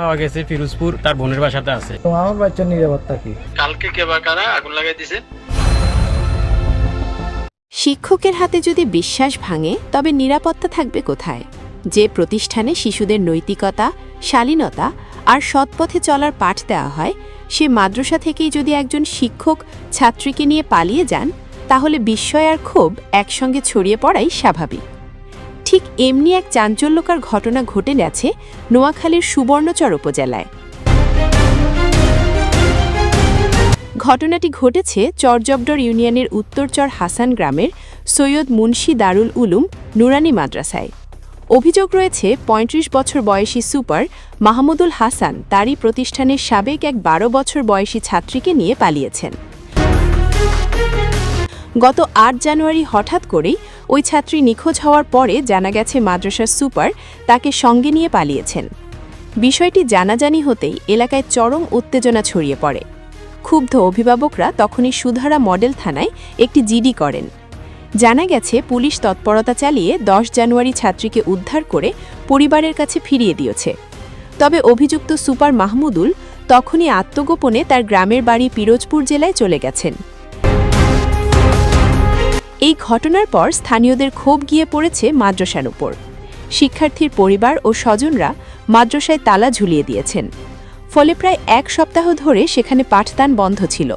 পাওয়া গেছে ফিরোজপুর, তার বোনের বাসাতে আছে। তো আমার বাচ্চার নিরাপত্তা কি? কালকে কে বা কারা আগুন লাগাই দিছে? শিক্ষকের হাতে যদি বিশ্বাস ভাঙে তবে নিরাপত্তা থাকবে কোথায়? যে প্রতিষ্ঠানে শিশুদের নৈতিকতা, শালীনতা আর সৎপথে চলার পাঠ দেওয়া হয়, সে মাদ্রাসা থেকেই যদি একজন শিক্ষক ছাত্রীকে নিয়ে পালিয়ে যান, তাহলে বিস্ময় আর ক্ষোভ একসঙ্গে ছড়িয়ে পড়াই স্বাভাবিক। ঠিক এমনি এক চাঞ্চল্যকর ঘটনা ঘটে গেছে নোয়াখালীর সুবর্ণচর উপজেলায়। ঘটনাটি ঘটেছে চরজবডর ইউনিয়নের উত্তরচর হাসান গ্রামের সৈয়দ মুন্সি দারুল উলুম নুরানি মাদ্রাসায়। অভিযোগ রয়েছে ৩৫ বছর বয়সী সুপার মাহমুদুল হাসান তারই প্রতিষ্ঠানের সাবেক এক ১২ বছর বয়সী ছাত্রীকে নিয়ে পালিয়েছেন। গত ৮ জানুয়ারি হঠাৎ করেই ওই ছাত্রী নিখোঁজ হওয়ার পরে জানা গেছে মাদ্রাসার সুপার তাকে সঙ্গে নিয়ে পালিয়েছেন। বিষয়টি জানাজানি হতেই এলাকায় চরম উত্তেজনা ছড়িয়ে পড়ে। ক্ষুব্ধ অভিভাবকরা তখনই সুধারা মডেল থানায় একটি জিডি করেন। জানা গেছে পুলিশ তৎপরতা চালিয়ে ১০ জানুয়ারি ছাত্রীকে উদ্ধার করে পরিবারের কাছে ফিরিয়ে দিয়েছে। তবে অভিযুক্ত সুপার মাহমুদুল তখনই আত্মগোপনে তার গ্রামের বাড়ি পিরোজপুর জেলায় চলে গেছেন। এই ঘটনার পর স্থানীয়দের ক্ষোভ গিয়ে পড়েছে মাদ্রাসার উপর। শিক্ষার্থীর পরিবার ও স্বজনরা মাদ্রাসায় তালা ঝুলিয়ে দিয়েছেন। ফলে প্রায় ১ সপ্তাহ ধরে সেখানে পাঠদান বন্ধ ছিল।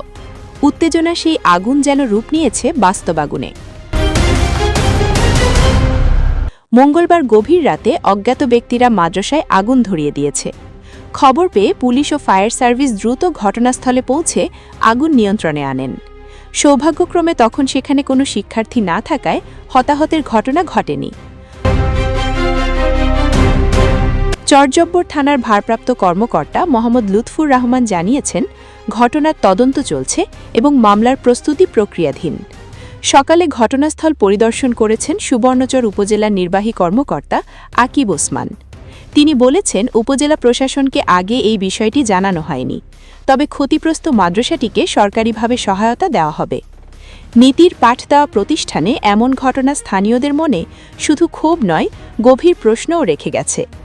উত্তেজনা সেই আগুন যেন রূপ নিয়েছে বাস্তব আগুনে। মঙ্গলবার গভীর রাতে অজ্ঞাত ব্যক্তিরা মাদ্রাসায় আগুন ধরিয়ে দিয়েছে। খবর পেয়ে পুলিশ ও ফায়ার সার্ভিস দ্রুত ঘটনাস্থলে পৌঁছে আগুন নিয়ন্ত্রণে আনেন। সৌভাগ্যক্রমে তখন সেখানে কোনো শিক্ষার্থী না থাকায় হতাহতের ঘটনা ঘটেনি। চরজব্বর থানার ভারপ্রাপ্ত কর্মকর্তা মোহাম্মদ লুৎফুর রহমান জানিয়েছেন, ঘটনার তদন্ত চলছে এবং মামলার প্রস্তুতি প্রক্রিয়াধীন। সকালে ঘটনাস্থল পরিদর্শন করেছেন সুবর্ণচর উপজেলার নির্বাহী কর্মকর্তা আকিব ওসমান। তিনি বলেছেন, উপজেলা প্রশাসনকে আগে এই বিষয়টি জানানো হয়নি, তবে ক্ষতিগ্রস্ত মাদ্রাসাটিকে সরকারিভাবে সহায়তা দেওয়া হবে। নীতির পাঠ দেওয়া প্রতিষ্ঠানে এমন ঘটনা স্থানীয়দের মনে শুধু ক্ষোভ নয়, গভীর প্রশ্নও রেখে গেছে।